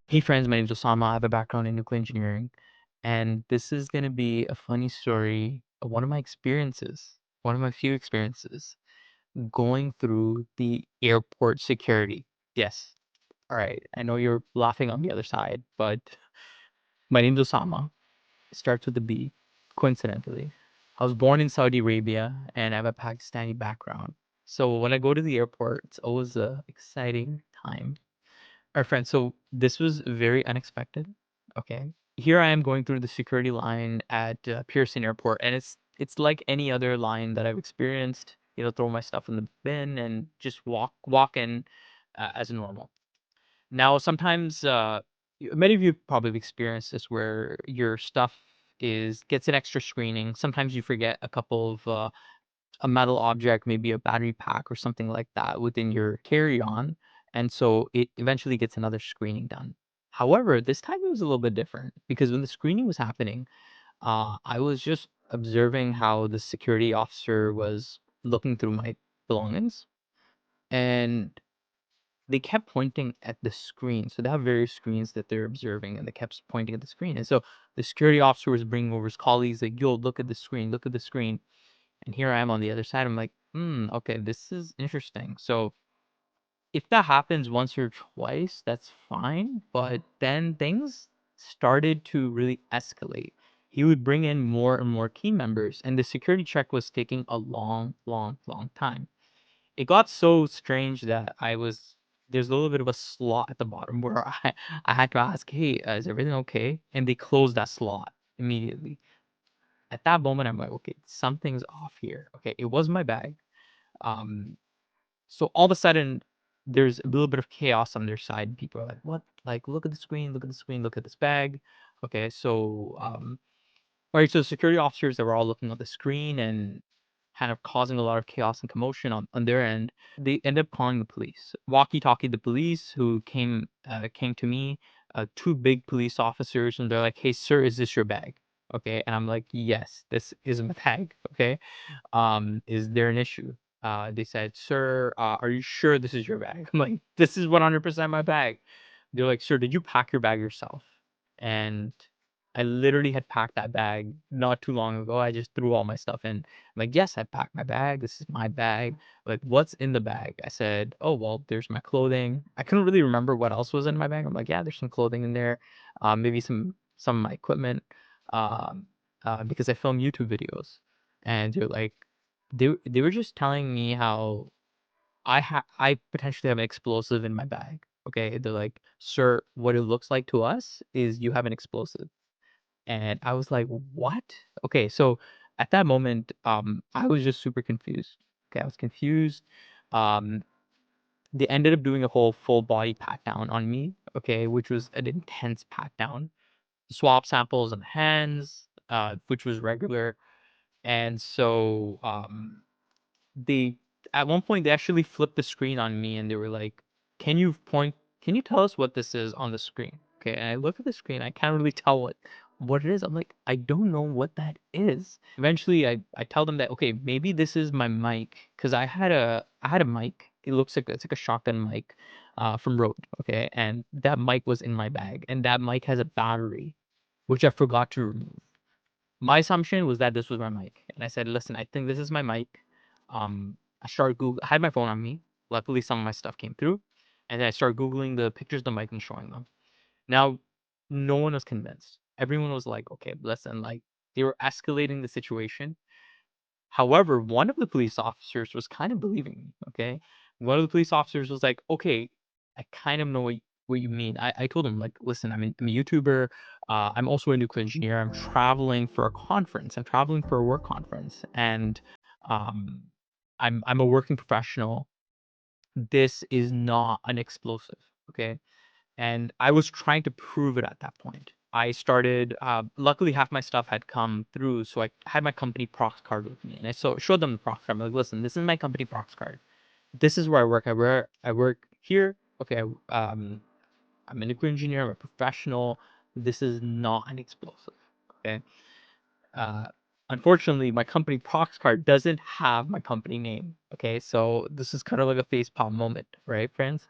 Hey friends, my name is Osama. I have a background in nuclear engineering, and this is going to be a funny story of one of my experiences, one of my few experiences going through the airport security. Yes. All right. I know you're laughing on the other side, but my name is Osama. It starts with a B, coincidentally. I was born in Saudi Arabia and I have a Pakistani background. So when I go to the airport, it's always a exciting time. Our friend, so this was very unexpected. Okay. Here I am going through the security line at Pearson Airport, and it's like any other line that I've experienced. Throw my stuff in the bin and just walk in as normal. Now, sometimes many of you probably have experienced this where your stuff is gets an extra screening. Sometimes you forget a couple of a metal object, maybe a battery pack or something like that within your carry-on, and so it eventually gets another screening done. However, this time it was a little bit different because when the screening was happening, I was just observing how the security officer was looking through my belongings, and they kept pointing at the screen. So they have various screens that they're observing, and they kept pointing at the screen. And so the security officer was bringing over his colleagues, like, "Yo, look at the screen, look at the screen." And here I am on the other side. I'm like, okay, this is interesting. So if that happens once or twice, that's fine. But then things started to really escalate. He would bring in more and more team members, and the security check was taking a long, long, long time. It got so strange that there's a little bit of a slot at the bottom where I had to ask, hey, is everything okay? And they closed that slot immediately. At that moment, I'm like, okay, something's off here. Okay, it was my bag. Um, so all of a sudden, there's a little bit of chaos on their side. People are like, what? Like, look at the screen, look at the screen, look at this bag. Okay, so all right, so security officers that were all looking at the screen and kind of causing a lot of chaos and commotion on their end, they ended up calling the police. Walkie-talkie the police who came to me, two big police officers, and they're like, "Hey, sir, is this your bag?" Okay, and I'm like, "Yes, this is my bag." Okay, is there an issue? They said, "Sir, are you sure this is your bag?" I'm like, "This is 100% my bag." They're like, "Sir, did you pack your bag yourself?" And I literally had packed that bag not too long ago. I just threw all my stuff in. I'm like, "Yes, I packed my bag. This is my bag." Like, "What's in the bag?" I said, "Oh, well, there's my clothing." I couldn't really remember what else was in my bag. I'm like, "Yeah, there's some clothing in there. Maybe some of my equipment." Um, because I film YouTube videos. And they're like, they were just telling me how I potentially have an explosive in my bag. Okay, they're like, "Sir, what it looks like to us is you have an explosive." And I was like, "What?" Okay, so at that moment, I was just super confused. Okay, I was confused. Um, they ended up doing a whole full body pat down on me. Okay, which was an intense pat down. Swab samples on the hands, which was regular. And so they at one point they actually flipped the screen on me and they were like, can you tell us what this is on the screen?" Okay, and I look at the screen, I can't really tell what it is. I'm like, I don't know what that is. Eventually I tell them that, okay, maybe this is my mic, because I had a mic. It looks like it's like a shotgun mic from Rode, okay? And that mic was in my bag, and that mic has a battery, which I forgot to remove. My assumption was that this was my mic, and I said, "Listen, I think this is my mic." I started Google. I had my phone on me. Luckily, some of my stuff came through, and then I started googling the pictures of the mic and showing them. Now, no one was convinced. Everyone was like, "Okay, listen," like they were escalating the situation. However, one of the police officers was kind of believing me. Okay, one of the police officers was like, "Okay, I kind of know what you mean." I told him, like, "Listen, I'm a YouTuber. I'm also a nuclear engineer. I'm traveling for a conference. I'm traveling for a work conference, and um, I'm a working professional. This is not an explosive." Okay, and I was trying to prove it at that point. I started, luckily half my stuff had come through, so I had my company prox card with me, and showed them the prox card. I'm like, "Listen, this is my company prox card. This is where I work. I work here. Okay, I'm a nuclear engineer. I'm a professional. This is not an explosive." Okay. Uh, Unfortunately, my company prox card doesn't have my company name. Okay, so this is kind of like a face palm moment, right, friends?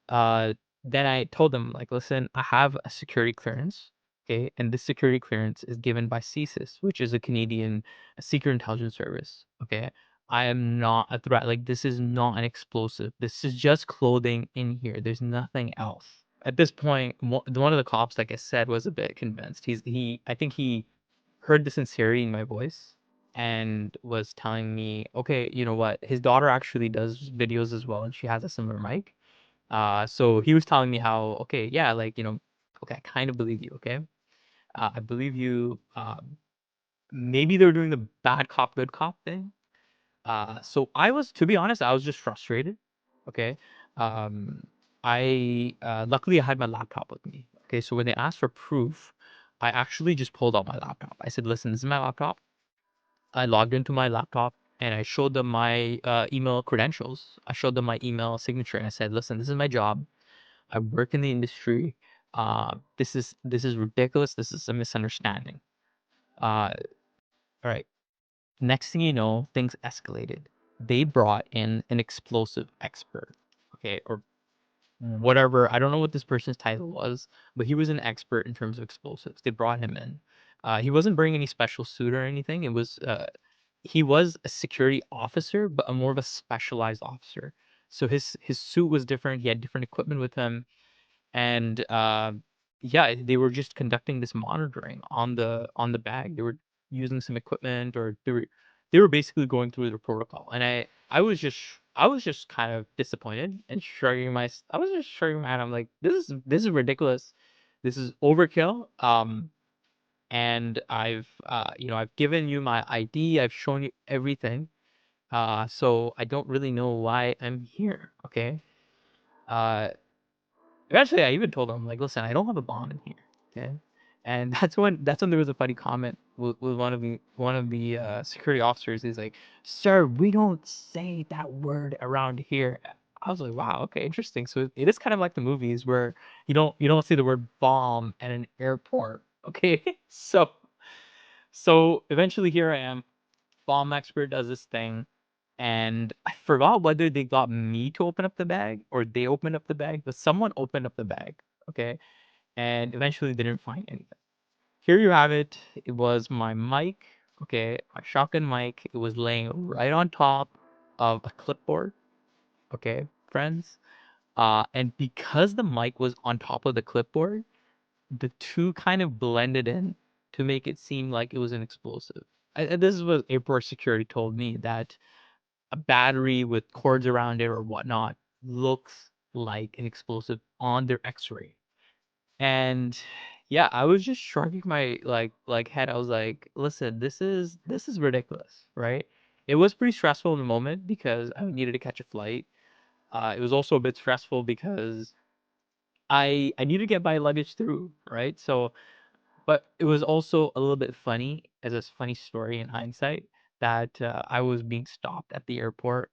Uh, Then I told them, like, listen, I have a security clearance, okay, and this security clearance is given by CSIS, which is a Canadian secret intelligence service. Okay, I am not a threat. Like, this is not an explosive. This is just clothing in here. There's nothing else. At this point, one of the cops, like I said, was a bit convinced. I think he heard the sincerity in my voice and was telling me, okay, you know what? His daughter actually does videos as well, and she has a similar mic. So he was telling me how, okay, yeah, like, okay, I kind of believe you, okay? I believe you. Maybe they're doing the bad cop, good cop thing. So to be honest, I was just frustrated, okay? Um, luckily I had my laptop with me, okay? So when they asked for proof, I actually just pulled out my laptop. I said, listen, this is my laptop. I logged into my laptop and I showed them my email credentials. I showed them my email signature and I said, listen, this is my job. I work in the industry. This is ridiculous. This is a misunderstanding. Uh, all right. Next thing you know, things escalated. They brought in an explosive expert. Okay, or whatever. I don't know what this person's title was, but he was an expert in terms of explosives. They brought him in. He wasn't bringing any special suit or anything. He was a security officer, but a more of a specialized officer. So his suit was different. He had different equipment with him. And yeah, they were just conducting this monitoring on the bag. They were using some equipment, or they were basically going through the protocol. And I was just kind of disappointed and I was just shrugging my head. I'm like, this is ridiculous. This is overkill. And I've given you my ID. I've shown you everything. So I don't really know why I'm here. Okay. Uh, Eventually, I even told him, like, listen, I don't have a bomb in here. Okay. And that's when there was a funny comment with one of the security officers. He's like, sir, we don't say that word around here. I was like, wow, okay, interesting. So it is kind of like the movies where you don't see the word bomb at an airport. Okay. So eventually here I am. Bomb expert does this thing. And I forgot whether they got me to open up the bag or they opened up the bag, but someone opened up the bag. Okay. And eventually they didn't find anything. Here you have it. It was my mic. Okay. My shotgun mic. It was laying right on top of a clipboard. Okay, friends. And because the mic was on top of the clipboard, the two kind of blended in to make it seem like it was an explosive. And this is what airport security told me, that a battery with cords around it or whatnot looks like an explosive on their x-ray. And yeah, I was just shrugging my head. I was like, listen, this is ridiculous, right? It was pretty stressful in the moment because I needed to catch a flight. It was also a bit stressful because I needed to get my luggage through, right? So, but it was also a little bit funny, as a funny story in hindsight, that I was being stopped at the airport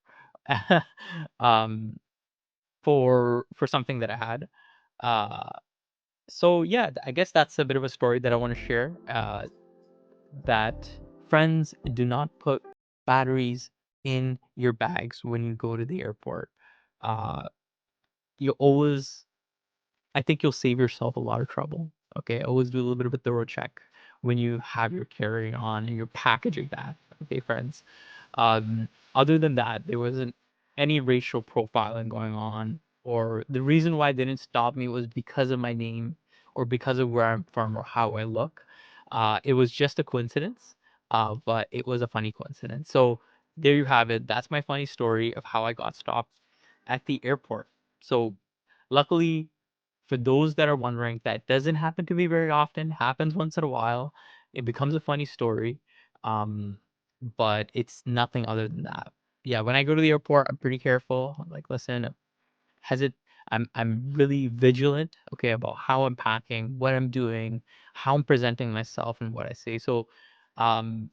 um, for something that I had. Uh, so yeah, I guess that's a bit of a story that I want to share. That friends, do not put batteries in your bags when you go to the airport. Uh, you always I think you'll save yourself a lot of trouble. Okay, always do a little bit of a thorough check when you have your carry on and you're packaging that. Okay, friends. Um, Other than that, there wasn't any racial profiling going on, or the reason why they didn't stop me was because of my name or because of where I'm from or how I look. It was just a coincidence, but it was a funny coincidence. So there you have it. That's my funny story of how I got stopped at the airport. So luckily, for those that are wondering, that doesn't happen to me very often, happens once in a while. It becomes a funny story. Um, but it's nothing other than that. Yeah, when I go to the airport, I'm pretty careful. I'm like, listen, hesit I'm really vigilant, okay, about how I'm packing, what I'm doing, how I'm presenting myself and what I say. So um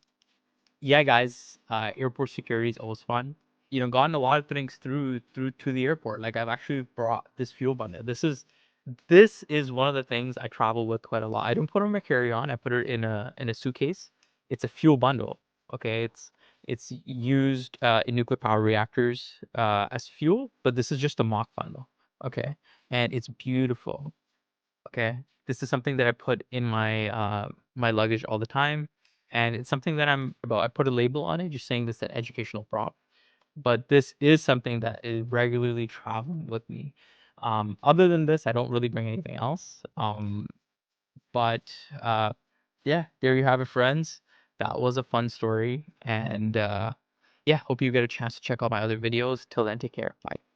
yeah, guys, airport security is always fun. Gotten a lot of things through to the airport. Like, I've actually brought this fuel bundle. This is one of the things I travel with quite a lot. I don't put it on my carry-on. I put it in a suitcase. It's a fuel bundle. Okay, it's used in nuclear power reactors as fuel, but this is just a mock bundle. Okay, and it's beautiful. Okay, this is something that I put in my my luggage all the time, and it's something that I put a label on it, just saying this is an educational prop. But this is something that is regularly traveling with me. Other than this, I don't really bring anything else. But yeah, there you have it, friends. That was a fun story, and yeah, hope you get a chance to check out my other videos. Till then, take care. Bye.